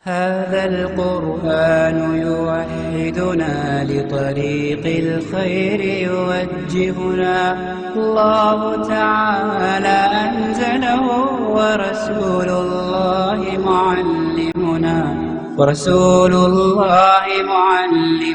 هذا القرآن يوحدنا لطريق الخير يوجهنا الله تعالى أنزله ورسول الله معلمنا أعوذ بالله من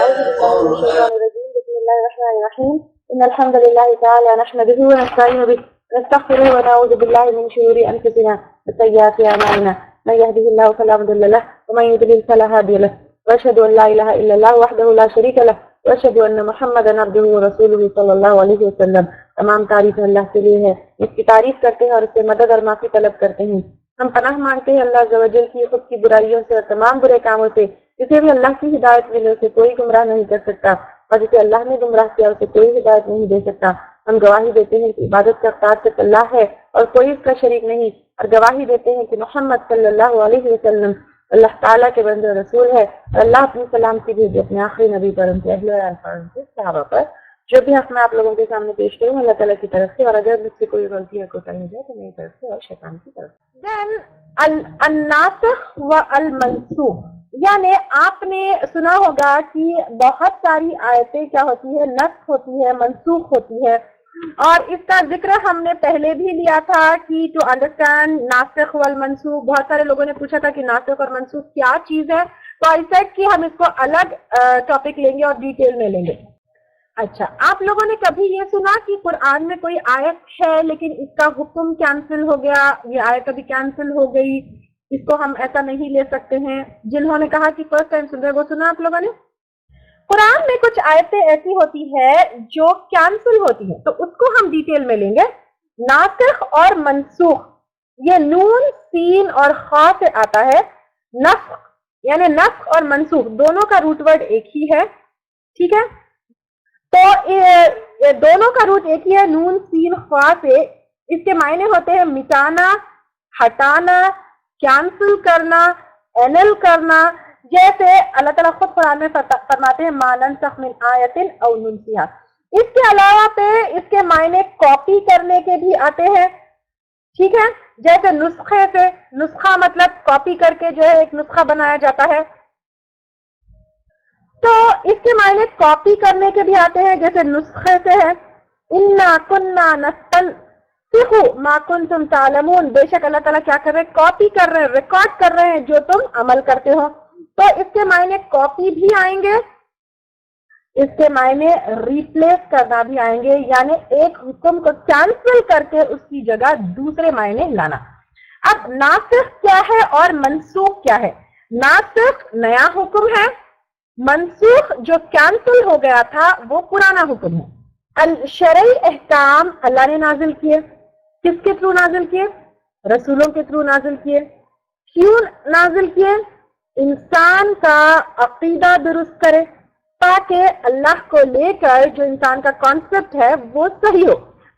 الشيطان الرجيم. بسم الله الرحمن الرحيم. إن الحمد لله تعالى نحمده ونستعين به ونستغفره ونعوذ بالله من شرور أنفسنا وسيئات أعمالنا من يهده الله فلا مضل له ومن يضلل فلا هادي له وأشهد أن لا إله إلا الله وحده لا شريك له وأشهد أن محمدا عبده ورسوله صلی اللہ علیہ وسلم. تمام تعریف اللہ کے لیے ہے، اس کی تعریف کرتے ہیں اور اس سے مدد اور معافی طلب کرتے ہیں. ہم پناہ مانگتے ہیں اللہ عز و جل کی خود کی برائیوں سے اور تمام برے کاموں سے. جسے بھی اللہ کی ہدایت ملے اسے کوئی گمراہ نہیں کر سکتا اور جسے اللہ نے گمراہ کیا اسے کوئی ہدایت نہیں دے سکتا. ہم گواہی دیتے ہیں کہ عبادت کا اختیار صرف اللہ ہے اور کوئی اس کا شریک نہیں، اور گواہی دیتے ہیں کہ محمد صلی اللہ علیہ وسلم اللہ تعالیٰ کے بندے رسول ہے. اور اللہ اپنی سلامتی بھیجے اپنے آخری نبی پر، ان کے اہل و عیال پر، ان کے صحابہ پر. جو بھی حق میں آپ لوگوں کے سامنے پیش کروں اللہ تعالیٰ کی طرف سے، اور اگر مجھ سے کوئی غلطی یا کوتاہی ہو جائے تو میری طرف سے اور شیطان کی طرف سے. Then الناسخ و المنسوخ، یعنی آپ نے سنا ہوگا کہ بہت ساری آیتیں کیا ہوتی ہے، نسخ ہوتی ہے، منسوخ ہوتی ہے. اور اس کا ذکر ہم نے پہلے بھی لیا تھا کہ ٹو انڈرسٹینڈ ناسخ والمنسوخ. بہت سارے لوگوں نے پوچھا تھا کہ ناسخ اور منسوخ کیا چیز ہے، تو آئی سیڈ کہ ہم اس کو الگ ٹاپک لیں گے اور ڈیٹیل میں لیں گے. اچھا، آپ لوگوں نے کبھی یہ سنا کہ قرآن میں کوئی آیت ہے لیکن اس کا حکم کینسل ہو گیا، یہ آیت ابھی کینسل ہو گئی، اس کو ہم ایسا نہیں لے سکتے ہیں؟ جنہوں نے کہا کہ فرسٹ ٹائم سن رہے وہ سنا آپ لوگوں نے؟ قرآن میں کچھ آیتیں ایسی ہوتی ہے جو کینسل ہوتی ہیں، تو اس کو ہم ڈیٹیل میں لیں گے. ناسخ اور منسوخ یہ نون سین اور خا سے آتا ہے. نسخ یعنی نسخ اور منسوخ دونوں کا روٹ ورڈ ایک ہی ہے، ٹھیک ہے؟ تو دونوں کا روٹ ایک ہی ہے، نون سین خا سے. اس کے معنی ہوتے ہیں مٹانا، ہٹانا، کینسل کرنا، اینل کرنا. جیسے اللہ تعالیٰ خود قرآن میں فرماتے ہیں ما ننسخ من آیت او ننسیہا. اس کے علاوہ پہ اس کے معنی کاپی کرنے کے بھی آتے ہیں، ٹھیک ہے؟ جیسے نسخے سے، نسخہ مطلب کاپی کر کے جو ہے ایک نسخہ بنایا جاتا ہے، تو اس کے معنی کاپی کرنے کے بھی آتے ہیں. جیسے نسخے سے ہے انا کننا نستنسخ ما کنتم تعلمون، بے شک اللہ تعالیٰ کیا کر رہے ہیں، کاپی کر رہے ہیں، ریکارڈ کر رہے ہیں جو تم عمل کرتے ہو. تو اس کے معنی کاپی بھی آئیں گے، اس کے معنی ریپلیس کرنا بھی آئیں گے، یعنی ایک حکم کو کینسل کر کے اس کی جگہ دوسرے معنی لانا. اب ناسخ کیا ہے اور منسوخ کیا ہے؟ ناسخ نیا حکم ہے، منسوخ جو کینسل ہو گیا تھا وہ پرانا حکم ہے. الشرعی احکام اللہ نے نازل کیے، کس کے تھرو نازل کیے؟ رسولوں کے تھرو نازل کیے. کیوں نازل کیے؟ انسان کا عقیدہ درست کرے تاکہ اللہ کو لے کر جو انسان کا کانسیپٹ ہے وہ صحیح ہو.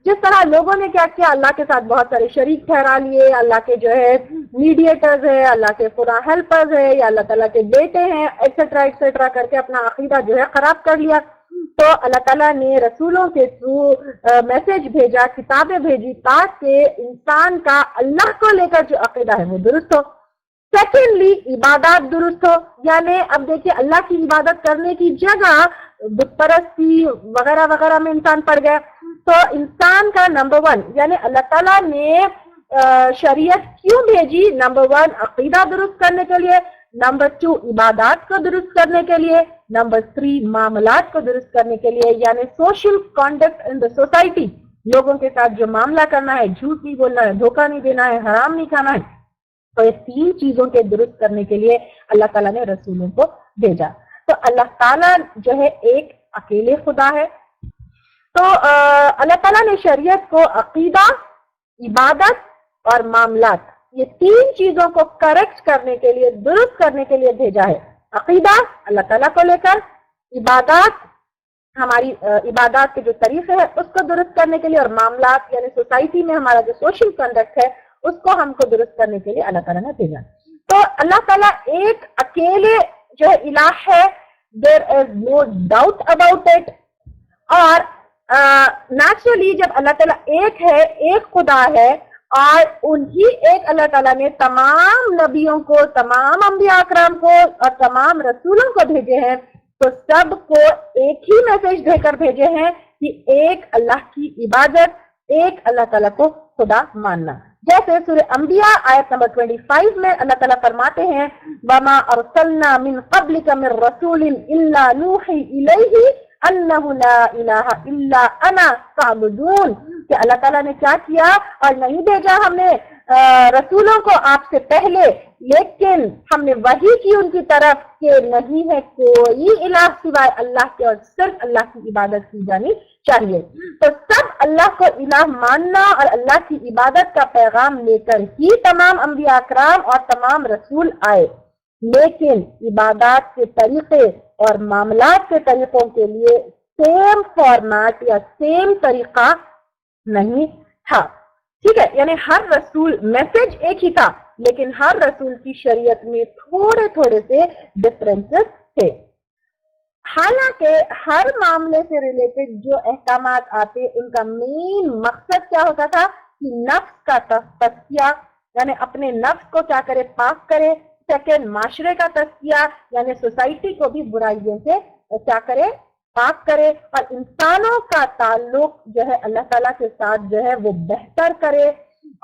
جس طرح لوگوں نے کیا کیا، اللہ کے ساتھ بہت سارے شریک ٹھہرا لیے، اللہ کے جو ہے میڈیٹرز ہے، اللہ کے خدا ہیلپرز ہے، یا اللہ تعالیٰ کے بیٹے ہیں، ایکسیٹرا ایکسیٹرا کر کے اپنا عقیدہ جو ہے خراب کر لیا. تو اللہ تعالیٰ نے رسولوں کے تھرو میسج بھیجا، کتابیں بھیجی تاکہ انسان کا اللہ کو لے کر جو عقیدہ ہے وہ درست ہو. سیکنڈلی عبادات درست ہو، یعنی اب دیکھیے اللہ کی عبادت کرنے کی جگہ بت پرستی وغیرہ وغیرہ میں انسان پڑ گیا. تو انسان کا نمبر ون یعنی اللہ تعالیٰ نے شریعت کیوں بھیجی؟ نمبر ون عقیدہ درست کرنے کے لیے، نمبر ٹو عبادات کو درست کرنے کے لیے، نمبر تھری معاملات کو درست کرنے کے لیے، یعنی social conduct in the society. لوگوں کے ساتھ جو معاملہ کرنا ہے، جھوٹ نہیں بولنا ہے، دھوکہ نہیں دینا ہے، حرام نہیں کھانا ہے. تو یہ تین چیزوں کے درست کرنے کے لیے اللہ تعالیٰ نے رسولوں کو بھیجا. تو اللہ تعالیٰ جو ہے ایک اکیلے خدا ہے. تو اللہ تعالیٰ نے شریعت کو عقیدہ، عبادت اور معاملات، یہ تین چیزوں کو کریکٹ کرنے کے لیے، درست کرنے کے لیے بھیجا ہے. عقیدہ اللہ تعالیٰ کو لے کر، عبادات ہماری عبادات کے جو طریقے ہیں اس کو درست کرنے کے لیے، اور معاملات یعنی سوسائٹی میں ہمارا جو سوشل کنڈکٹ ہے اس کو ہم کو درست کرنے کے لیے اللہ تعالیٰ نے بھیجا. تو اللہ تعالیٰ ایک اکیلے جو ہے الہ ہے، دیر از نو ڈاؤٹ اباؤٹ اٹ. اور نیچرلی جب اللہ تعالیٰ ایک ہے، ایک خدا ہے، اور انہی ایک اللہ تعالیٰ نے تمام نبیوں کو، تمام انبیاء اکرام کو اور تمام رسولوں کو بھیجے ہیں، تو سب کو ایک ہی میسج دے کر بھیجے ہیں کہ ایک اللہ کی عبادت، ایک اللہ تعالیٰ کو خدا ماننا. جیسے سورہ انبیاء آیت نمبر 25 میں اللہ تعالیٰ فرماتے ہیں وَمَا أَرْسَلْنَا مِن قَبْلِكَ مِن رَّسُولٍ إِلَّا نُوحِي إِلَيْهِ أَنَّهُ لَا إِلَٰهَ إِلَّا أَنَا فَاعْبُدُونِ، کہ اللہ تعالیٰ نے کیا کیا، اور نہیں بھیجا ہم نے رسولوں کو آپ سے پہلے، لیکن ہم نے وحی کی ان کی طرف کہ نہیں ہے کوئی الہ سوائے اللہ کے اور صرف اللہ کی عبادت کی جانی چاہیے. تو سب اللہ کو الہ ماننا اور اللہ کی عبادت کا پیغام لے کر ہی تمام انبیاء اکرام اور تمام رسول آئے، لیکن عبادات کے طریقے اور معاملات کے طریقوں کے لیے سیم فارمیٹ یا سیم طریقہ نہیں تھا. ٹھیک ہے، یعنی ہر رسول میسج ایک ہی تھا، لیکن ہر رسول کی شریعت میں تھوڑے تھوڑے سے ڈفرینسز تھے. حالانکہ ہر معاملے سے ریلیٹڈ جو احکامات آتے ان کا مین مقصد کیا ہوتا تھا کہ نفس کا تزکیہ، یعنی اپنے نفس کو کیا کرے، پاک کرے. سیکنڈ، معاشرے کا تزکیہ، یعنی سوسائٹی کو بھی برائیوں سے کیا کرے، پاک کرے، اور انسانوں کا تعلق جو ہے اللہ تعالیٰ کے ساتھ جو ہے وہ بہتر کرے.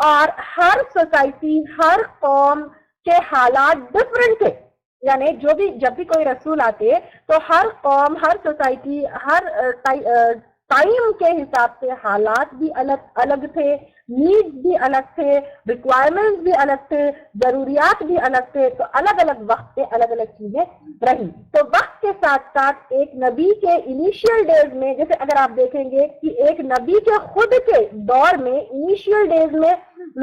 اور ہر سوسائٹی، ہر قوم کے حالات ڈفرینٹ تھے، یعنی جب بھی کوئی رسول آتے تو ہر قوم، ہر سوسائٹی، ہر ٹائم کے حساب سے حالات بھی الگ تھے، نیڈز بھی الگ تھے، ریکوائرمنٹس بھی الگ تھے، ضروریات بھی الگ تھے. تو الگ الگ وقت پہ الگ الگ چیزیں رہی. تو وقت کے ساتھ ساتھ ایک نبی کے انیشیل ڈیز میں، جیسے اگر آپ دیکھیں گے کہ ایک نبی کے خود کے دور میں انیشیل ڈیز میں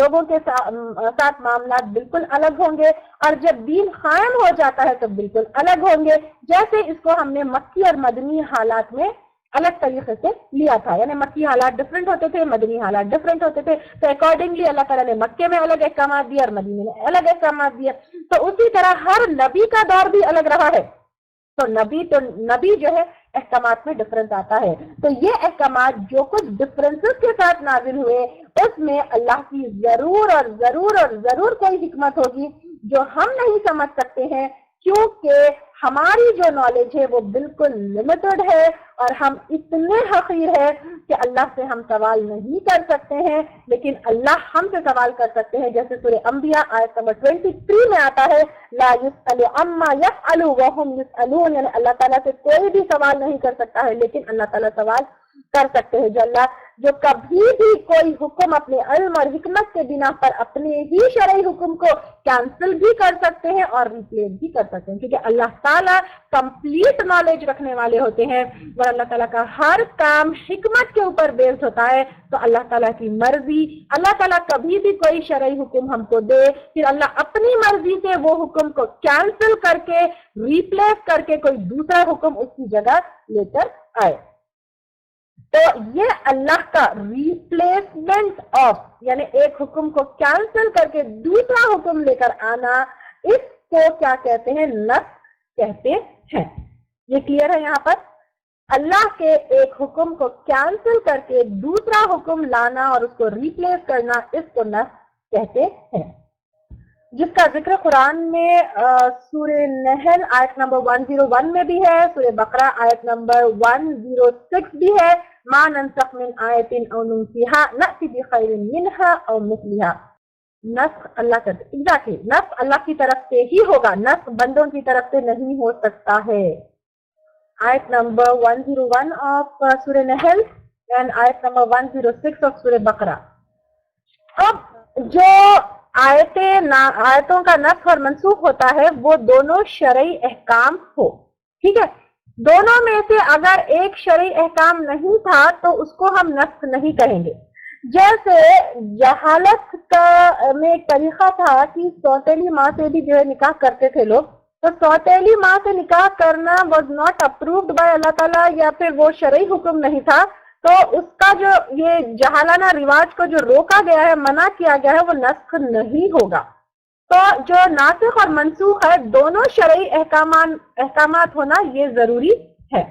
لوگوں کے ساتھ معاملات بالکل الگ ہوں گے، اور جب دین قائم ہو جاتا ہے تو بالکل الگ ہوں گے. جیسے اس کو ہم نے مکی اور مدنی حالات میں الگ طریقے سے لیا تھا، یعنی مکی حالات ڈفرینٹ ہوتے تھے، مدنی حالات ڈفرینٹ ہوتے تھے. تو اکارڈنگلی اللہ تعالیٰ نے مکے میں الگ احکامات دیے اور مدینے میں الگ احکامات دیے. تو اسی طرح ہر نبی کا دور بھی الگ رہا ہے. تو نبی جو ہے احکامات میں ڈفرنس آتا ہے. تو یہ احکامات جو کچھ ڈفرینسز کے ساتھ نازل ہوئے، اس میں اللہ کی ضرور کوئی حکمت ہوگی جو ہم نہیں سمجھ سکتے ہیں، کیونکہ ہماری جو نالج ہے وہ بالکل لمیٹڈ ہے، اور ہم اتنے حقیر ہیں کہ اللہ سے ہم سوال نہیں کر سکتے ہیں، لیکن اللہ ہم سے سوال کر سکتے ہیں. جیسے سورہ انبیاء آیت نمبر 23 میں آتا ہے لا يسأل عما يفعل وهم يسألون، یعنی اللہ تعالیٰ سے کوئی بھی سوال نہیں کر سکتا ہے، لیکن اللہ تعالیٰ سوال کر سکتے ہیں. جو کبھی بھی کوئی حکم اپنے علم اور حکمت کے بنا پر اپنے ہی شرعی حکم کو کینسل بھی کر سکتے ہیں اور ریپلیس بھی کر سکتے ہیں، کیونکہ اللہ تعالیٰ کمپلیٹ نالج رکھنے والے ہوتے ہیں، اور اللہ تعالیٰ کا ہر کام حکمت کے اوپر بیسڈ ہوتا ہے. تو اللہ تعالیٰ کی مرضی، اللہ تعالیٰ کبھی بھی کوئی شرعی حکم ہم کو دے، پھر اللہ اپنی مرضی سے وہ حکم کو کینسل کر کے، ریپلیس کر کے کوئی دوسرا حکم اس کی جگہ لے کر آئے. تو یہ اللہ کا ریپلیسمنٹ آف، یعنی ایک حکم کو کینسل کر کے دوسرا حکم لے کر آنا، اس کو کیا کہتے ہیں؟ نسخ کہتے ہیں. یہ کلیئر ہے یہاں پر؟ اللہ کے ایک حکم کو کینسل کر کے دوسرا حکم لانا اور اس کو ریپلیس کرنا، اس کو نسخ کہتے ہیں، جس کا ذکر قرآن میں سورہ نحل آیت نمبر 101 میں بھی ہے، سورہ بقرہ آیت نمبر 106 بھی ہے. ما ننسخ من آیت او ننسیها نأتی بخیر منها او مثلها. نسخ اللہ کا ایگزیکٹلی نسخ اللہ کی طرف سے ہی ہوگا، نسخ بندوں کی طرف سے نہیں ہو سکتا ہے. آیت نمبر 101 آف سورہ نحل اینڈ آیت نمبر 106 آف سورہ بقرہ. اب جو آیتوں کا نسخ اور منسوخ ہوتا ہے وہ دونوں شرعی احکام ہو، ٹھیک ہے. دونوں میں سے اگر ایک شرعی احکام نہیں تھا تو اس کو ہم نسخ نہیں کہیں گے. جیسے جہالت کا میں ایک طریقہ تھا کہ سوتیلی ماں سے بھی جو ہے نکاح کرتے تھے لوگ، تو سوتیلی ماں سے نکاح کرنا واز ناٹ اپرووڈ بائی اللہ تعالیٰ، یا پھر وہ شرعی حکم نہیں تھا. تو اس کا جو یہ جہالانہ رواج کو جو روکا گیا ہے، منع کیا گیا ہے، وہ نسخ نہیں ہوگا. تو جو ناسخ اور منسوخ ہے دونوں شرعی احکامات ہونا یہ ضروری ہے.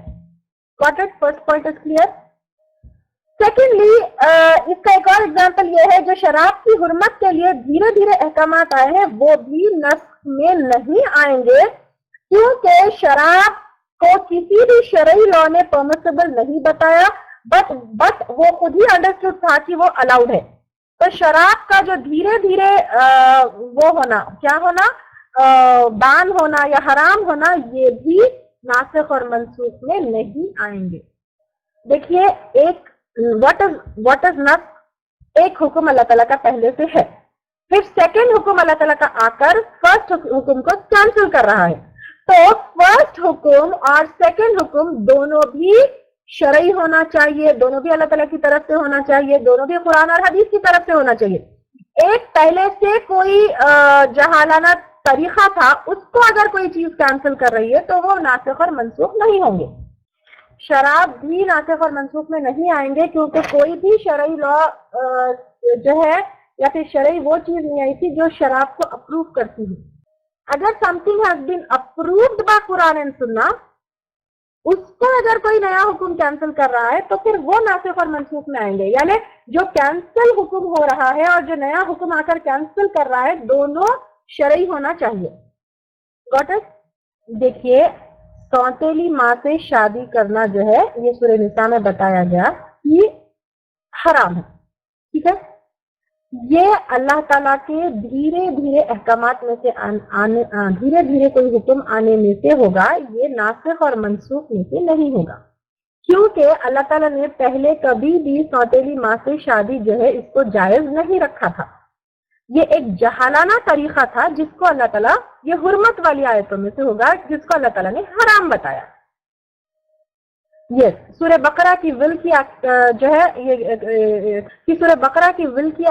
Got it? First point is clear. Secondly اس کا ایک اور ایگزامپل یہ ہے جو شراب کی حرمت کے لیے دھیرے دھیرے احکامات آئے ہیں وہ بھی نسخ میں نہیں آئیں گے، کیونکہ شراب کو کسی بھی شرعی لا نے پرمیسیبل نہیں بتایا، بٹ وہ خود ہی انڈرسٹوڈ تھا کہ وہ الاؤڈ ہے. تو شراب کا جو دھیرے دھیرے وہ ہونا، کیا ہونا، بان ہونا یا حرام ہونا، یہ بھی ناسخ اور منسوخ میں نہیں آئیں گے. دیکھیے ایک واٹ از نسخ، ایک حکم اللہ تعالیٰ کا پہلے سے ہے، پھر سیکنڈ حکم اللہ تعالیٰ کا آ کر فرسٹ حکم کو کینسل کر رہا ہے. تو فرسٹ حکم اور سیکنڈ حکم دونوں بھی شرعی ہونا چاہیے، دونوں بھی اللہ تعالیٰ کی طرف سے ہونا چاہیے، دونوں بھی قرآن اور حدیث کی طرف سے ہونا چاہیے. ایک پہلے سے کوئی جہالانہ طریقہ تھا، اس کو اگر کوئی چیز کینسل کر رہی ہے تو وہ ناسخ اور منسوخ نہیں ہوں گے. شراب بھی ناسخ اور منسوخ میں نہیں آئیں گے، کیونکہ کوئی بھی شرعی لا جو ہے یا پھر شرعی وہ چیز نہیں آئی تھی جو شراب کو اپروو کرتی ہے. اگر something has been approved by Quran and Sunnah، اس کو اگر کوئی نیا حکم کینسل کر رہا ہے تو پھر وہ ناسخ اور منسوخ میں آئیں گے. یعنی جو کینسل حکم ہو رہا ہے اور جو نیا حکم آ کر کینسل کر رہا ہے دونوں شرعی ہونا چاہیے. Got it? دیکھیے سوتیلی ماں سے شادی کرنا جو ہے یہ سورہ نساء میں بتایا گیا کہ حرام ہے، ٹھیک ہے. یہ اللہ تعالیٰ کے دھیرے دھیرے احکامات میں سے دھیرے دھیرے کوئی حکم آنے میں سے ہوگا، یہ ناسخ اور منسوخ میں سے نہیں ہوگا، کیونکہ اللہ تعالیٰ نے پہلے کبھی بھی سوتیلی ماں سے شادی جو ہے اس کو جائز نہیں رکھا تھا. یہ ایک جہالانہ طریقہ تھا جس کو اللہ تعالیٰ، یہ حرمت والی آیتوں میں سے ہوگا جس کو اللہ تعالیٰ نے حرام بتایا. یس سورہ بقرہ کی ول کی جو ہے یہ سورہ بقرہ کی ول کی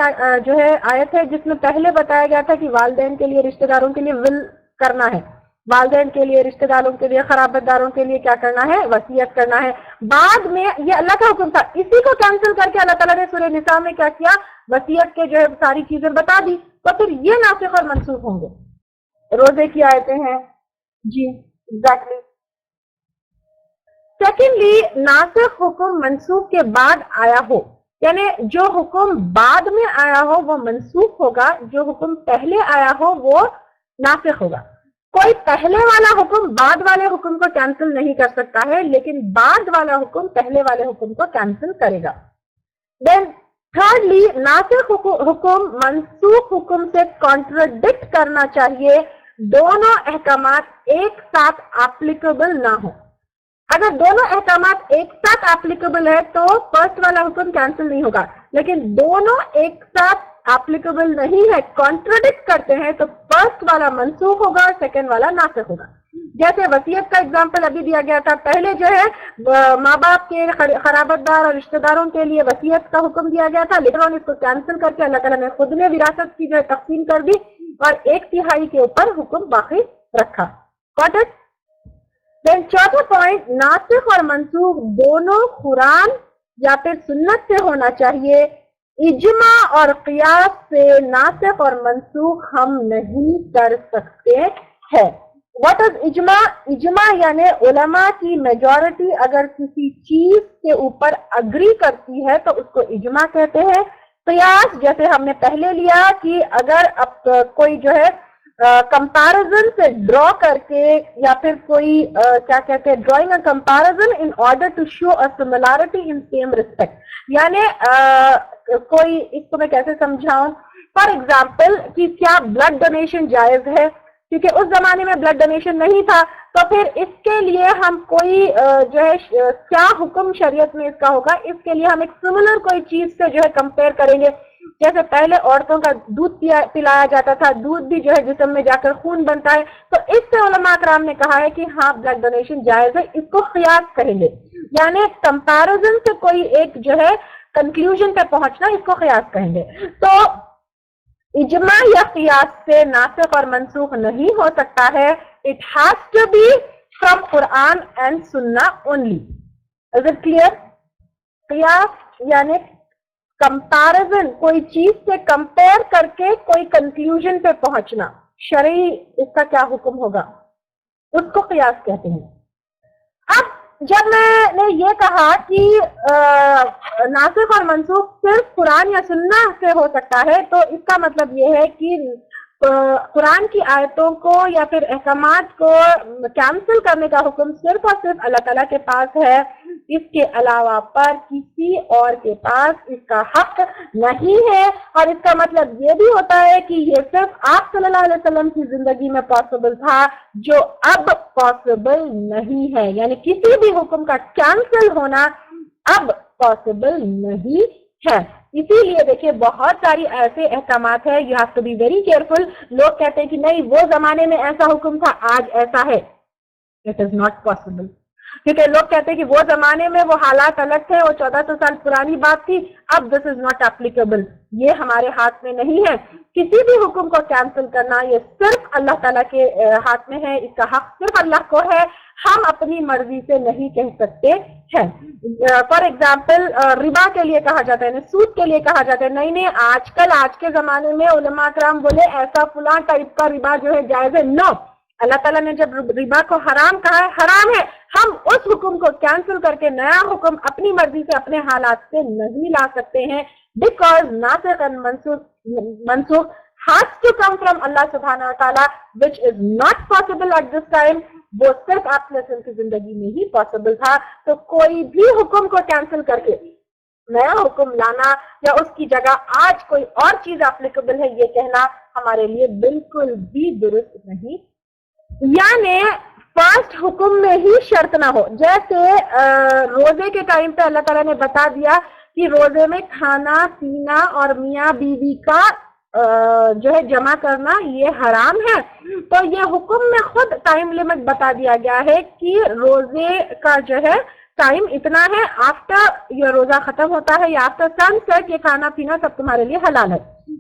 جو ہے آیت ہے جس میں پہلے بتایا گیا تھا کہ والدین کے لیے، رشتہ داروں کے لیے ول کرنا ہے، والدین کے لیے، رشتہ داروں کے لیے، قرابت داروں کے لیے کیا کرنا ہے، وصیت کرنا ہے. بعد میں یہ اللہ کا حکم تھا، اسی کو کینسل کر کے اللہ تعالیٰ نے سورہ نساء میں کیا کیا، وصیت کے جو ہے ساری چیزیں بتا دی. تو پھر یہ ناسخ اور منسوخ ہوں گے. روزے کی آیتیں ہیں جی ایگزیکٹلی. سیکنڈلی ناسخ حکم منسوخ کے بعد آیا ہو، یعنی جو حکم بعد میں آیا ہو وہ منسوخ ہوگا، جو حکم پہلے آیا ہو وہ ناسخ ہوگا. کوئی پہلے والا حکم بعد والے حکم کو کینسل نہیں کر سکتا ہے، لیکن بعد والا حکم پہلے والے حکم کو کینسل کرے گا. دین تھرڈلی ناسخ حکم منسوخ حکم سے کانٹراڈکٹ کرنا چاہیے، دونوں احکامات ایک ساتھ اپلیکیبل نہ ہوں. اگر دونوں احکامات ایک ساتھ اپلیکیبل ہے تو فرسٹ والا حکم کینسل نہیں ہوگا، لیکن دونوں ایک ساتھ اپلیکیبل نہیں ہے، کانٹراڈکٹ کرتے ہیں، تو فرسٹ والا منسوخ ہوگا اور سیکنڈ والا ناسخ ہوگا. جیسے وصیت کا اگزامپل ابھی دیا گیا تھا، پہلے جو ہے ماں باپ کے، قرابت دار اور رشتہ داروں کے لیے وصیت کا حکم دیا گیا تھا، لیکن اس کو کینسل کر کے اللہ تعالیٰ نے خود نے وراثت کی جو ہے تقسیم کر دی اور 1/3 کے اوپر حکم باقی رکھا. Got it? دین چوتھا پوائنٹ، ناسخ اور منسوخ دونوں قرآن یا پھر سنت سے ہونا چاہیے. اجماع اور قیاس سے ناسخ اور منسوخ ہم نہیں کر سکتے ہیں. واٹ از اجماع؟ اجماع یعنی علماء کی میجورٹی اگر کسی چیز کے اوپر اگری کرتی ہے تو اس کو اجماع کہتے ہیں. قیاس جیسے ہم نے پہلے لیا کہ اگر اب کوئی جو ہے کمپیرزن سے ڈرا کر کے یا پھر کوئی کیا کہتے ہیں، drawing a comparison in order to show a similarity in same respect. یعنی کوئی، اس کو میں کیسے سمجھاؤں، فار ایگزامپل کہ کیا بلڈ ڈونیشن جائز ہے، کیونکہ اس زمانے میں بلڈ ڈونیشن نہیں تھا، تو پھر اس کے لیے ہم کوئی جو ہے کیا حکم شریعت میں اس کا ہوگا، اس کے لیے ہم ایک سملر کوئی چیز سے جو ہے کمپیئر کریں گے. جیسے پہلے عورتوں کا دودھ پلایا جاتا تھا، دودھ بھی جو ہے جسم میں جا کر خون بنتا ہے، تو اس سے علماء کرام نے کہا ہے کہ ہاں بلڈ ڈونیشن جائز ہے، اس کو قیاس کہیں گے. یعنی کمپیرزن سے کوئی ایک جو ہے کنکلوژن پہ پہنچنا، اس کو قیاس کہیں گے. تو اجماع یا قیاس سے ناسخ اور منسوخ نہیں ہو سکتا ہے. It has to be from Quran and Sunnah only. Is it clear? قیاس یعنی کمپیرزن، کوئی چیز سے کمپیئر کر کے کوئی کنکلوژن پہ پہنچنا، شرعی اس کا کیا حکم ہوگا، اس کو قیاس کہتے ہیں. اب جب میں نے یہ کہا کہ ناسخ اور منسوخ صرف قرآن یا سنہ سے ہو سکتا ہے، تو اس کا مطلب یہ ہے کہ قرآن کی آیتوں کو یا پھر احکامات کو کینسل کرنے کا حکم صرف اور صرف اللہ تعالیٰ کے پاس ہے، اس کے علاوہ پر کسی اور کے پاس اس کا حق نہیں ہے۔ اور اس کا مطلب یہ بھی ہوتا ہے کہ یہ صرف آپ صلی اللہ علیہ وسلم کی زندگی میں پاسبل تھا، جو اب پاسبل نہیں ہے، یعنی کسی بھی حکم کا کینسل ہونا اب پاسبل نہیں ہے۔ اسی لیے دیکھیں بہت ساری ایسے احکامات ہیں، you have to be very careful. لوگ کہتے ہیں کہ نہیں وہ زمانے میں ایسا حکم تھا، آج ایسا ہے، اٹ از ناٹ پاسبل۔ کیونکہ لوگ کہتے ہیں کہ وہ زمانے میں وہ حالات الگ تھے، وہ 1400 سال پرانی بات تھی، اب دس از ناٹ اپلیکیبل۔ یہ ہمارے ہاتھ میں نہیں ہے، کسی بھی حکم کو کینسل کرنا یہ صرف اللہ تعالیٰ کے ہاتھ میں ہے، اس کا حق صرف اللہ کو ہے، ہم اپنی مرضی سے نہیں کہہ سکتے ہیں۔ فار ایگزامپل ربا کے لیے کہا جاتا ہے، سود کے لیے کہا جاتا ہے نہیں آج کل آج کے زمانے میں علماء کرام بولے ایسا فلاں ٹائپ کا ربا جو ہے جائز ہے۔ نو، اللہ تعالیٰ نے جب ربا کو حرام کہا ہے، حرام ہے، ہم اس حکم کو کینسل کر کے نیا حکم اپنی مرضی سے اپنے حالات سے نہیں لا سکتے ہیں، بیکاز ناسخ and منسوخ has to come from اللہ سبحانہ و تعالیٰ which is not possible at this time۔ وہ صرف آپ کی زندگی میں ہی پاسبل تھا، تو کوئی بھی حکم کو کینسل کر کے نیا حکم لانا یا اس کی جگہ آج کوئی اور چیز اپلیکیبل ہے یہ کہنا ہمارے لیے بالکل بھی درست نہیں۔ یعنی فرسٹ حکم میں ہی شرط نہ ہو، جیسے روزے کے ٹائم پہ اللہ تعالیٰ نے بتا دیا کہ روزے میں کھانا پینا اور میاں بیوی کا جو ہے جمع کرنا یہ حرام ہے، تو یہ حکم میں خود ٹائم لمٹ بتا دیا گیا ہے کہ روزے کا جو ہے ٹائم اتنا ہے، آفٹر یہ روزہ ختم ہوتا ہے یا آفٹر سن سیٹ یہ کھانا پینا سب تمہارے لیے حلال ہے۔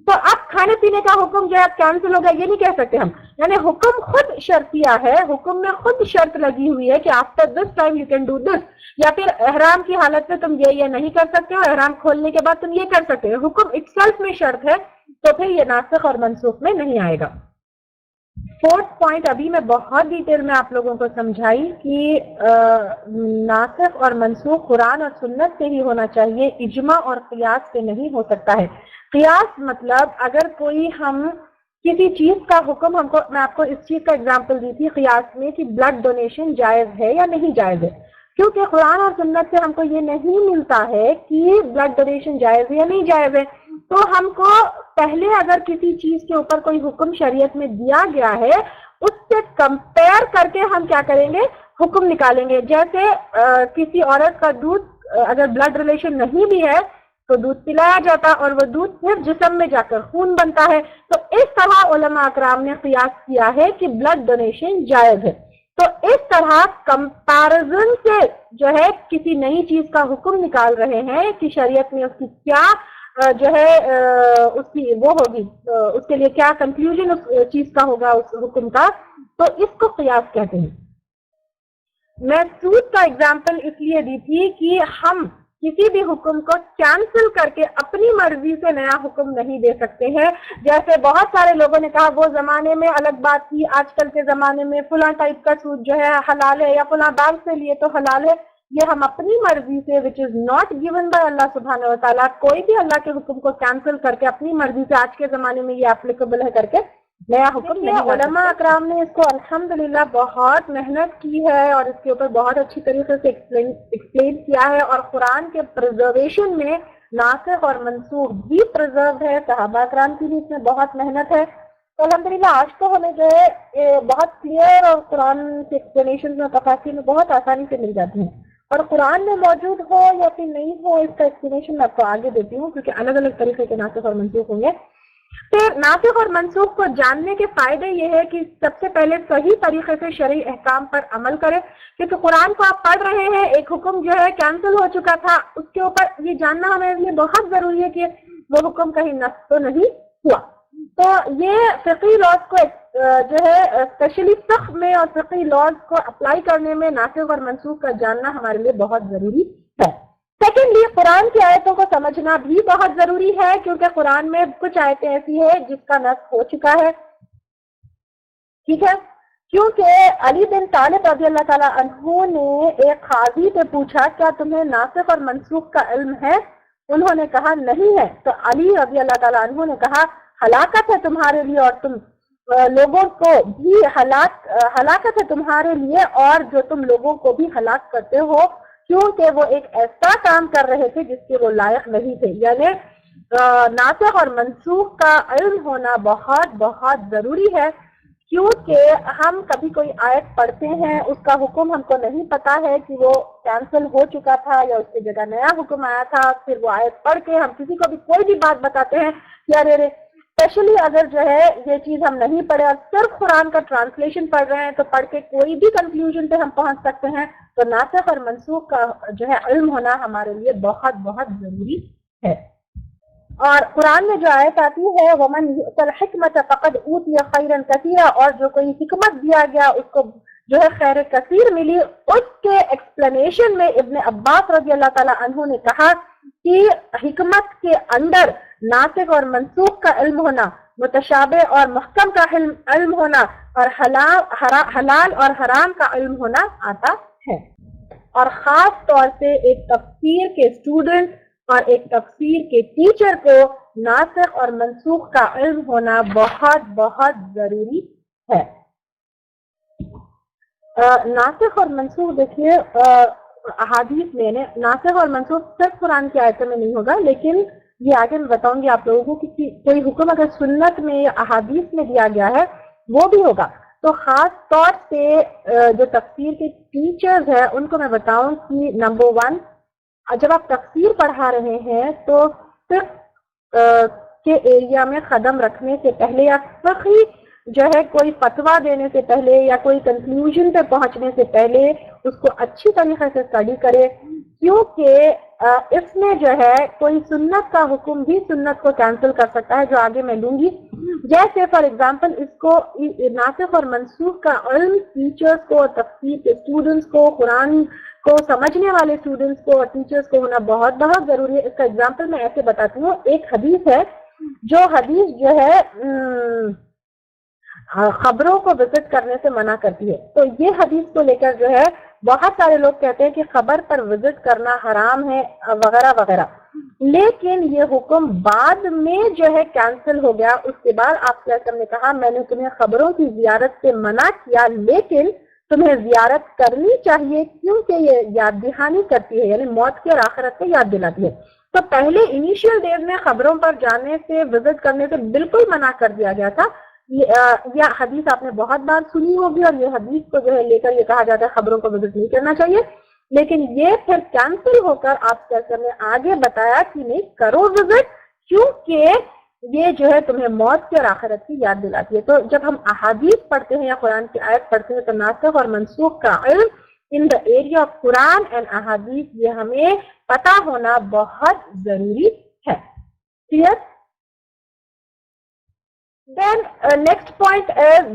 تو اب کھانے پینے کا حکم جو ہے اب کینسل ہو گیا یہ نہیں کہہ سکتے ہم، یعنی حکم خود شرطیہ ہے، حکم میں خود شرط لگی ہوئی ہے کہ after this time you can do this, یا پھر احرام کی حالت میں تم یہ نہیں کر سکتے ہو، احرام کھولنے کے بعد تم یہ کر سکتے ہو، حکم اٹ سیلف میں شرط ہے، تو پھر یہ ناسخ اور منسوخ میں نہیں آئے گا۔ فورتھ پوائنٹ ابھی میں بہت ڈیٹیل میں آپ لوگوں کو سمجھائی کہ ناسخ اور منسوخ قرآن اور سنت سے ہی ہونا چاہیے، اجماع اور قیاس سے نہیں ہو سکتا ہے۔ قیاس مطلب اگر کوئی ہم کسی چیز کا حکم میں آپ کو اس چیز کا اگزامپل دی تھی قیاس میں کہ بلڈ ڈونیشن جائز ہے یا نہیں جائز ہے، کیونکہ قرآن اور سنت سے ہم کو یہ نہیں ملتا ہے کہ بلڈ ڈونیشن جائز ہے یا نہیں جائز ہے، تو ہم کو پہلے اگر کسی چیز کے اوپر کوئی حکم شریعت میں دیا گیا ہے اس سے کمپیئر کر کے ہم کیا کریں گے، حکم نکالیں گے۔ جیسے کسی عورت کا دودھ اگر بلڈ ریلیشن نہیں بھی ہے تو دودھ پلایا جاتا اور وہ دودھ پھر جسم میں جا کر خون بنتا ہے، تو اس طرح علماء اکرام نے قیاس کیا ہے کہ بلڈ ڈونیشن جائز ہے۔ تو اس طرح کمپیرزن سے جو ہے کسی نئی چیز کا حکم نکال رہے ہیں کہ شریعت میں اس کی کیا جو ہے اس کی وہ ہوگی، اس کے لیے کیا کنکلوژن اس چیز کا ہوگا اس حکم کا، تو اس کو قیاس کہتے ہیں۔ میں سود کا اگزامپل اس لیے دی تھی کہ ہم کسی بھی حکم کو کینسل کر کے اپنی مرضی سے نیا حکم نہیں دے سکتے ہیں۔ جیسے بہت سارے لوگوں نے کہا وہ زمانے میں الگ بات تھی، آج کل کے زمانے میں فلاں ٹائپ کا سود جو ہے حلال ہے یا فلاں بینک سے لیے تو حلال ہے، یہ ہم اپنی مرضی سے which is not given by اللہ سبحانہ و تعالیٰ، کوئی بھی اللہ کے حکم کو کینسل کر کے اپنی مرضی سے آج کے زمانے میں یہ اپلیکیبل ہے کر کے نیا حکم نہیں۔ علماء اکرام نے اس کو الحمدللہ بہت محنت کی ہے اور اس کے اوپر بہت اچھی طریقے سے ایکسپلین کیا ہے، اور قرآن کے پرزرویشن میں ناسخ اور منسوخ بھی پرزرو ہے، صحابہ اکرام کی بھی اس میں بہت محنت ہے۔ تو الحمدللہ آج تو ہمیں جو ہے بہت کلیئر اور قرآن کے ایکسپلینیشن میں تفاصیل میں بہت آسانی سے مل جاتی ہیں، اور قرآن میں موجود ہو یا پھر نہیں ہو اس کا ایکسپلینیشن میں آپ کو آگے دیتی ہوں، کیونکہ الگ الگ طریقے کے ناسخ اور منسوخ ہوں گے۔ پھر ناسخ اور منسوخ کو جاننے کے فائدے یہ ہے کہ سب سے پہلے صحیح طریقے سے شرعی احکام پر عمل کرے، کیونکہ قرآن کو آپ پڑھ رہے ہیں، ایک حکم جو ہے کینسل ہو چکا تھا، اس کے اوپر یہ جاننا ہمارے لیے بہت ضروری ہے کہ وہ حکم کہیں نسخ تو نہیں ہوا۔ تو یہ فقہی لاز کو جو ہے اسپیشلی فقہ میں اور فقہی لاز کو اپلائی کرنے میں ناسخ اور منسوخ کا جاننا ہمارے لیے بہت ضروری ہے۔ سیکنڈلی قرآن کی آیتوں کو سمجھنا بھی بہت ضروری ہے، کیونکہ قرآن میں کچھ آیتیں ایسی ہیں جس کا نسخ ہو چکا ہے، ٹھیک ہے، کیونکہ علی بن طالب رضی اللہ تعالیٰ عنہ نے ایک قاضی سے پوچھا کیا تمہیں ناسخ اور منسوخ کا علم ہے؟ انہوں نے کہا نہیں ہے. تو علی رضی اللہ تعالیٰ عنہ نے کہا ہلاکت ہے تمہارے لیے اور تم لوگوں کو بھی ہلاکت ہے تمہارے لیے اور جو تم لوگوں کو بھی ہلاک کرتے ہو، کیونکہ وہ ایک ایسا کام کر رہے تھے جس کے وہ لائق نہیں تھے. یعنی ناسخ اور منسوخ کا علم ہونا بہت بہت ضروری ہے، کیونکہ ہم کبھی کوئی آیت پڑھتے ہیں، اس کا حکم ہم کو نہیں پتا ہے کہ وہ کینسل ہو چکا تھا یا اس کی جگہ نیا حکم آیا تھا. پھر وہ آیت پڑھ کے ہم کسی کو بھی کوئی بھی بات بتاتے ہیں کہ ارے اسپیشلی اگر جو ہے یہ چیز ہم نہیں پڑھے اور صرف قرآن کا ٹرانسلیشن پڑھ رہے ہیں تو پڑھ کے کوئی بھی کنکلوژن پہ ہم پہنچ سکتے ہیں. تو ناسخ اور منسوخ کا جو ہے علم ہونا ہمارے لیے بہت بہت ضروری ہے. اور قرآن میں جو آیت آتی ہے وَمَنْ يُؤْتَ الْحِكْمَةَ فَقَدْ أُوتِيَ خَيْرًا كَثِيرًا، اور جو کوئی حکمت دیا گیا اس کو جو ہے خیر کثیر ملی، اس کے ایکسپلینیشن میں ابن عباس رضی اللہ تعالیٰ عنہ نے کہا کہ حکمت کے اندر ناسخ اور منسوخ کا علم ہونا، متشابہ اور محکم کا علم ہونا، اور حلال اور حرام کا علم ہونا آتا ہے. اور خاص طور سے ایک تفسیر کے اسٹوڈنٹ اور ایک تفسیر کے ٹیچر کو ناسخ اور منسوخ کا علم ہونا بہت بہت ضروری ہے. ناسخ اور منسوخ دیکھیے احادیث میں نے ناسخ اور منسوخ صرف قرآن کی آیتوں میں نہیں ہوگا، لیکن یہ آگے میں بتاؤں گی آپ لوگوں کو کہ کوئی حکم اگر سنت میں یا احادیث میں دیا گیا ہے وہ بھی ہوگا. تو خاص طور سے جو تفسیر کے ٹیچرز ہیں ان کو میں بتاؤں کہ نمبر 1، جب آپ تفسیر پڑھا رہے ہیں تو فقہ کے ایریا میں قدم رکھنے سے پہلے یا فقہی جو ہے کوئی فتویٰ دینے سے پہلے یا کوئی کنکلوژن پہ پہنچنے سے پہلے اس کو اچھی طریقے سے اسٹڈی کرے، کیونکہ اس میں جو ہے کوئی سنت کا حکم بھی سنت کو کینسل کر سکتا ہے، جو آگے میں لوں گی. جیسے فار ایگزامپل اس کو ناسخ اور منسوخ کا علم ٹیچرز کو اور تفسیر کے اسٹوڈنٹس کو، قرآن کو سمجھنے والے اسٹوڈنٹس کو اور ٹیچرز کو ہونا بہت بہت ضروری ہے. اس کا ایگزامپل میں ایسے بتاتی ہوں. ایک حدیث ہے جو ہے خبروں کو وزٹ کرنے سے منع کرتی ہے. تو یہ حدیث کو لے کر جو ہے بہت سارے لوگ کہتے ہیں کہ خبر پر وزٹ کرنا حرام ہے وغیرہ وغیرہ، لیکن یہ حکم بعد میں جو ہے کینسل ہو گیا. اس کے بعد آپ نے کہا میں نے تمہیں خبروں کی زیارت سے منع کیا، لیکن تمہیں زیارت کرنی چاہیے کیونکہ یہ یاد دہانی کرتی ہے، یعنی موت کی اور آخرت سے یاد دلاتی ہے. تو پہلے انیشیل ڈیز میں خبروں پر جانے سے وزٹ کرنے سے بالکل منع کر دیا گیا تھا. یہ حدیث آپ نے بہت بار سنی ہوگی اور یہ حدیث کو جو ہے لے کر یہ کہا جاتا ہے خبروں کو وزٹ نہیں کرنا چاہیے، لیکن یہ پھر کینسل ہو کر آپ نے آگے بتایا کہ نہیں کرو وزٹ، کیونکہ یہ جو ہے تمہیں موت کی اور آخرت کی یاد دلاتی ہے. تو جب ہم احادیث پڑھتے ہیں یا قرآن کی آیت پڑھتے ہیں تو ناسخ اور منسوخ کا علم in the area of Quran and احادیث یہ ہمیں پتہ ہونا بہت ضروری ہے. کلیئر؟ دین نیکسٹ پوائنٹ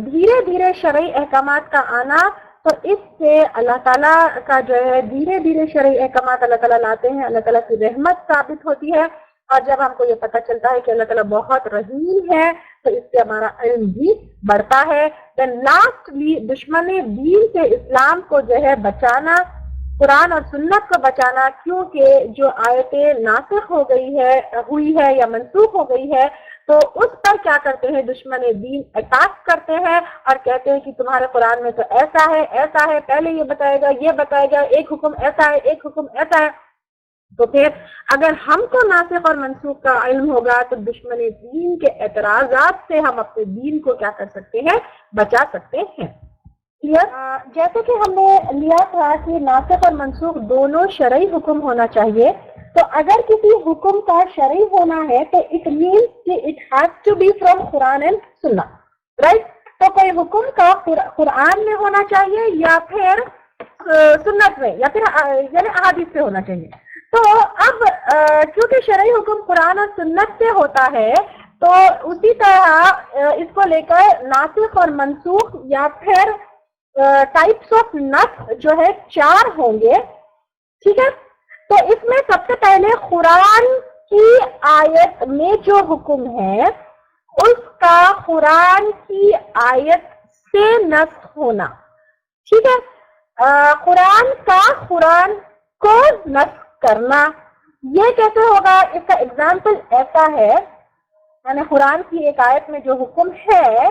دھیرے دھیرے شرعی احکامات کا آنا. تو اس سے اللہ تعالیٰ کا جو ہے دھیرے دھیرے شرعی احکامات اللہ تعالیٰ لاتے ہیں، اللہ تعالیٰ کی رحمت ثابت ہوتی ہے. اور جب ہم کو یہ پتہ چلتا ہے کہ اللہ تعالیٰ بہت رحیم ہے تو اس سے ہمارا علم بھی بڑھتا ہے. دین لاسٹلی دشمن دین سے اسلام کو جو ہے بچانا، قرآن اور سنت کو بچانا، کیونکہ جو آیتیں ناسخ ہوئی ہے یا منسوخ ہو گئی ہے تو اس پر کیا کرتے ہیں دشمن دین اٹیک کرتے ہیں اور کہتے ہیں کہ تمہارے قرآن میں تو ایسا ہے، پہلے یہ بتائے گا، ایک حکم ایسا ہے، ایک حکم ایسا ہے. تو پھر اگر ہم کو ناسخ اور منسوخ کا علم ہوگا تو دشمن دین کے اعتراضات سے ہم اپنے دین کو کیا کر سکتے ہیں؟ بچا سکتے ہیں. جیسے کہ ہم نے لیا تھا کہ ناسخ اور منسوخ دونوں شرعی حکم ہونا چاہیے. تو اگر کسی حکم کا شرعی ہونا ہے تو اٹ مینس کہ it has to be from Quran and Sunnah, right? تو کوئی حکم کا قرآن میں ہونا چاہیے یا پھر سنت میں یا پھر یعنی احادیث سے ہونا چاہیے. تو اب کیونکہ شرعی حکم قرآن اور سنت سے ہوتا ہے تو اسی طرح اس کو لے کر ناسخ اور منسوخ یا پھر ٹائپس آف نسخ جو ہے 4 ہوں گے. ٹھیک ہے؟ تو اس میں سب سے پہلے قرآن کی آیت میں جو حکم ہے اس کا قرآن کی آیت سے نسخ ہونا. ٹھیک ہے, قرآن کا قرآن کو نسخ کرنا یہ کیسے ہوگا؟ اس کا اگزامپل ایسا ہے, یعنی قرآن کی ایک آیت میں جو حکم ہے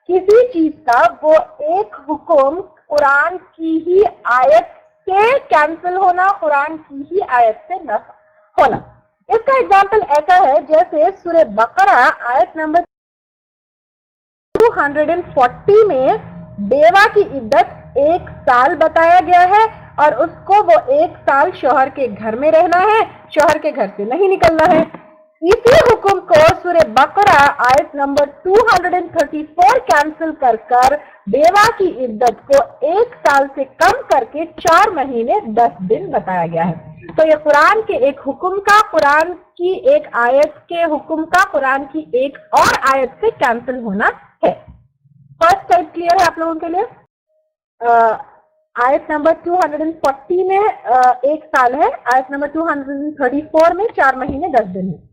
کسی چیز کا, وہ ایک حکم قرآن کی ہی آیت سے کینسل ہونا, قرآن کی ہی آیت سے نسخ ہونا. اس کا اگزامپل ایسا ہے جیسے سورہ بقرہ آیت نمبر 240 میں بیوہ کی عدت 1 سال بتایا گیا ہے اور اس کو وہ 1 سال شوہر کے گھر میں رہنا ہے, شوہر کے گھر سے نہیں نکلنا ہے. اسی حکم کو سورہ بقرہ آیت نمبر 234 کینسل کر بیوہ کی عدت کو 1 سال سے کم کر کے 4 مہینے 10 دن بتایا گیا ہے. تو یہ قرآن کے ایک حکم کا, قرآن کی ایک آیت کے حکم کا قرآن کی ایک اور آیت سے کینسل ہونا ہے. فرسٹ ٹائپ کلیئر ہے آپ لوگوں کے لیے؟ آیت نمبر 240 میں 1 سال ہے, آیت نمبر 234 میں 4 مہینے 10 دن ہے.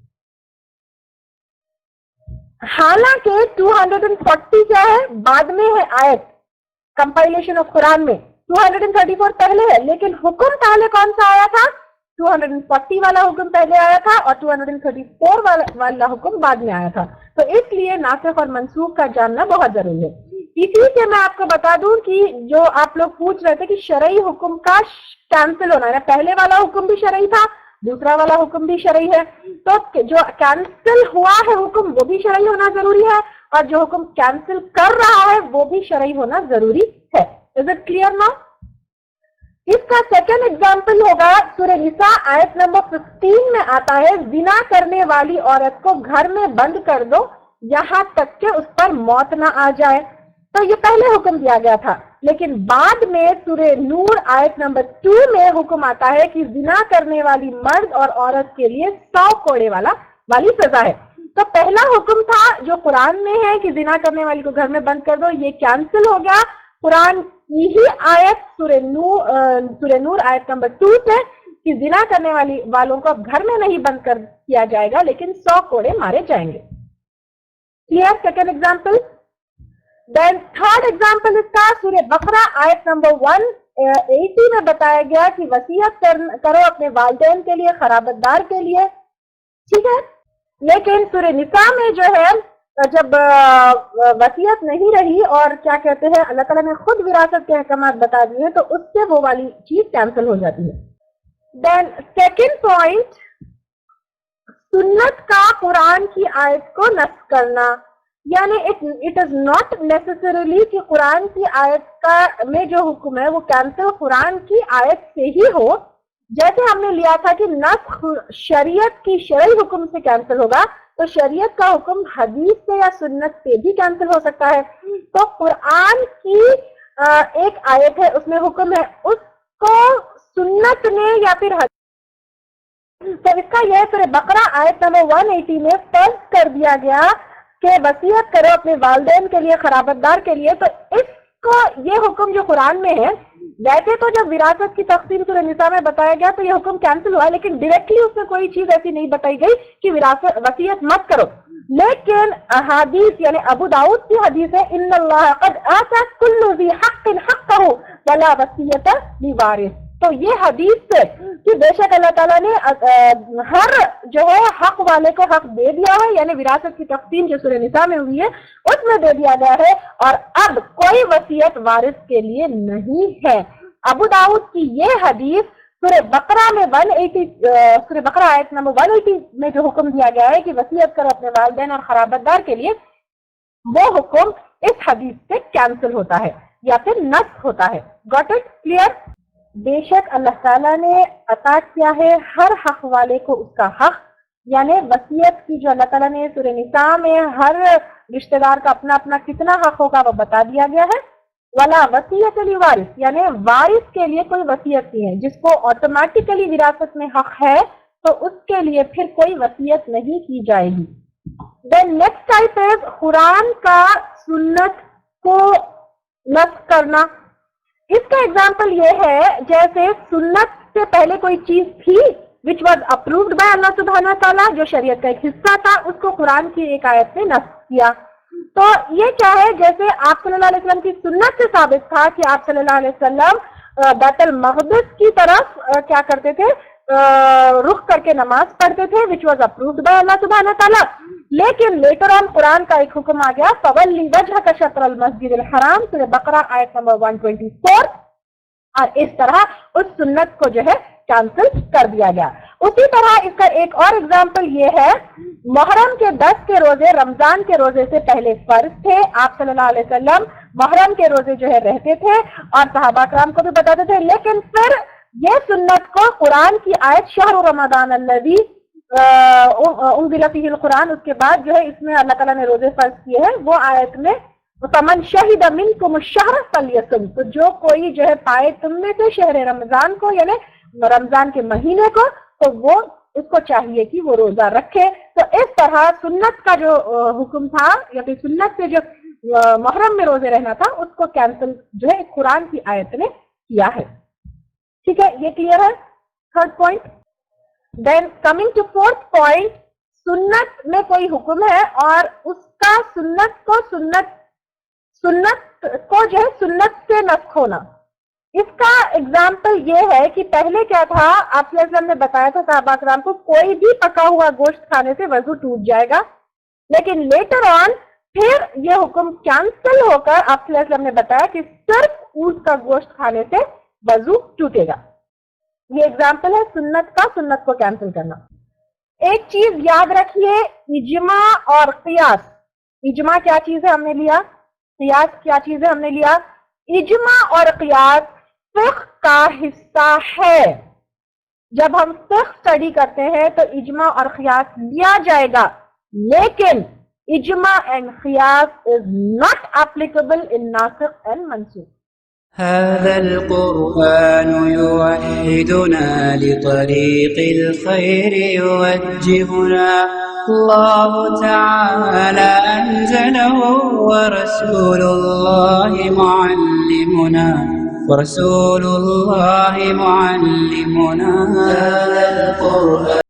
حالانکہ 240 کیا ہے؟ بعد میں ہے آیت کمپائلیشن آف قرآن میں, 234 پہلے ہے, لیکن حکم پہلے کون سا آیا تھا؟ 240 والا حکم پہلے آیا تھا اور 234 والا حکم بعد میں آیا تھا. تو اس لیے ناسخ اور منسوخ کا جاننا بہت ضروری ہے. اسی سے میں آپ کو بتا دوں کہ جو آپ لوگ پوچھ رہے تھے کہ شرعی حکم کا کینسل ہونا ہے, پہلے والا حکم بھی شرعی تھا, دوسرا والا حکم بھی شرعی ہے, تو جو کینسل ہوا ہے حکم وہ بھی شرعی ہونا ضروری ہے اور جو حکم کینسل کر رہا ہے وہ بھی شرعی ہونا ضروری ہے. از اٹ کلیئر نا؟ اس کا سیکنڈ ایگزامپل ہوگا سورہ نساء آیت نمبر 15 میں آتا ہے, زنا کرنے والی عورت کو گھر میں بند کر دو یہاں تک کہ اس پر موت نہ آ جائے. تو یہ پہلے حکم دیا گیا تھا, لیکن بعد میں سورہ نور آیت نمبر 2 میں حکم آتا ہے کہ زنا کرنے والی مرد اور عورت کے لیے 100 کوڑے والی سزا ہے. تو پہلا حکم تھا جو قرآن میں ہے کہ زنا کرنے والی کو گھر میں بند کر دو, یہ کینسل ہو گیا قرآن کی ہی آیت سورہ نور آیت نمبر 2 سے کہ زنا کرنے والوں کو اب گھر میں نہیں بند کر کیا جائے گا لیکن 100 کوڑے مارے جائیں گے. Clear? Second example. Then third example اس کا سورہ بقرہ آیت نمبر 180 میں بتایا گیا کہ وصیت کرو اپنے والدین کے لیے, قرابت دار کے لیے. ٹھیک ہے, لیکن سورہ نساء میں جو ہے جب وصیت نہیں رہی اور کیا کہتے ہیں اللہ تعالیٰ نے خود وراثت کے احکامات بتا دیے تو اس سے وہ والی چیز کینسل ہو جاتی ہے. دین سیکنڈ پوائنٹ, سنت کا قرآن کی آیت کو نسخ کرنا, یعنی اٹ از ناٹ نیسسریلی کہ قرآن کی آیت کا میں جو حکم ہے وہ کینسل قرآن کی آیت سے ہی ہو. جیسے ہم نے لیا تھا کہ نسخ شریعت کی شرعی حکم سے کینسل ہوگا, تو شریعت کا حکم حدیث سے یا سنت سے بھی کینسل ہو سکتا ہے. تو قرآن کی ایک آیت ہے, اس میں حکم ہے, اس کو سنت نے یا پھر تو اس کا یہ سورہ بقرہ آیت نمبر 180 میں فرض کر دیا گیا کہ وصیت کرو اپنے والدین کے لیے, قرابت دار کے لیے. تو اس کو یہ حکم جو قرآن میں ہے, ویسے تو جب وراثت کی تقسیم سورہ نساء میں بتایا گیا تو یہ حکم کینسل ہوا, لیکن ڈائریکٹلی اس میں کوئی چیز ایسی نہیں بتائی گئی کہ وصیت مت کرو. لیکن احادیث یعنی ابو داؤد کی حدیث ہے, ان اللہ قد آتا کل ذی حق حقہ ولا وصیت لوارث. تو یہ حدیث سے کہ بے شک اللہ تعالیٰ نے ہر جو ہے حق والے کو حق دے دیا ہے, یعنی وراثت کی تقسیم جو سورہ نساء میں ہوئی ہے اس میں دے دیا گیا ہے, اور اب کوئی وصیت وارث کے لیے نہیں ہے. ابو داؤد کی یہ حدیث سورہ بقرہ میں 180 سورہ بقرہ آیت نمبر 180 میں جو حکم دیا گیا ہے کہ وصیت کرو اپنے والدین اور قرابت دار کے لیے, وہ حکم اس حدیث سے کینسل ہوتا ہے یا پھر نسخ ہوتا ہے. Got it? کلیئر؟ بے شک اللہ تعالیٰ نے عطا کیا ہے ہر حق والے کو اس کا حق, یعنی وصیت کی جو اللہ تعالیٰ نے سورہ نساء میں ہر رشتہ دار کا اپنا اپنا کتنا حق ہوگا وہ بتا دیا گیا ہے. ولا وصیت لوارث, یعنی وارث کے لیے کوئی وصیت نہیں ہے. جس کو آٹومیٹیکلی وراثت میں حق ہے تو اس کے لیے پھر کوئی وصیت نہیں کی جائے گی. دین نیکسٹ ٹائپ ہے قرآن کا سنت کو نسخ کرنا. اس کا ایگزامپل یہ ہے جیسے سنت سے پہلے کوئی چیز تھی which was approved by اللہ سبحانہ تعالیٰ, جو شریعت کا ایک حصہ تھا, اس کو قرآن کی ایک آیت نے نسخ کیا. تو یہ کیا ہے، جیسے آپ صلی اللہ علیہ وسلم کی سنت سے ثابت تھا کہ آپ صلی اللہ علیہ وسلم بیت المقدس کی طرف کیا کرتے تھے، رخ کر کے نماز پڑھتے تھے، which was approved by اللہ سبحانہ تعالیٰ. لیکن لیٹر آن قرآن کا ایک حکم آ گیا، فَوَلِّ وَجْهَكَ شَطْرَ الْمَسْجِدِ الْحَرَامِ، سورہ بقرہ آیت نمبر 124. اور اس طرح اس سنت کو جو ہے کینسل کر دیا گیا. اسی طرح اس کا ایک اور اگزامپل یہ ہے، محرم کے 10 کے روزے رمضان کے روزے سے پہلے فرض تھے. آپ صلی اللہ علیہ وسلم محرم کے روزے جو ہے رہتے تھے اور صحابہ کرام کو بھی بتاتے تھے، لیکن پھر یہ سنت کو قرآن کی آیت شہر رمضان الذی انزل فیہ القرآن، اس کے بعد جو ہے اس میں اللہ تعالیٰ نے روزے فرض کیے ہیں، وہ آیت میں فمن شہد منکم الشہر فلیصم، تو جو کوئی جو ہے پائے تم میں سے شہر رمضان کو، یعنی رمضان کے مہینے کو، تو وہ اس کو چاہیے کہ وہ روزہ رکھے. تو اس طرح سنت کا جو حکم تھا یا پھر سنت سے جو محرم میں روزے رہنا تھا، اس کو کینسل جو ہے قرآن کی آیت نے کیا ہے. ٹھیک ہے، یہ کلیئر ہے third point. Then coming to fourth point, سنت میں کوئی حکم ہے اور اس کا سنت کو جو ہے سنت سے نسخ ہونا. اس کا اگزامپل یہ ہے کہ پہلے کیا تھا، آپ صلی اللہ علیہ وسلم نے بتایا تھا صحابہ کرام کو کوئی بھی پکا ہوا گوشت کھانے سے وضو ٹوٹ جائے گا، لیکن لیٹر آن پھر یہ حکم کینسل ہو کر آپ صلی اللہ علیہ وسلم نے بتایا کہ صرف اونٹ کا گوشت کھانے سے وضو ٹوٹے گا. یہ اگزامپل ہے سنت کا، سنت کو کینسل کرنا. ایک چیز یاد رکھیے، اجماع اور قیاس. اجماع کیا چیز ہے ہم نے لیا، قیاس کیا چیز ہے ہم نے لیا. اجماع اور قیاس فقہ کا حصہ ہے. جب ہم فقہ اسٹڈی کرتے ہیں تو اجماع اور قیاس لیا جائے گا، لیکن اجماع اینڈ قیاس از ناٹ اپلیکیبل ان ناسخ اینڈ منسوخ. هذا القرآن يوحدنا لطريق الخير يوجهنا الله تعالى أنزله ورسول الله معلمنا هذا القرآن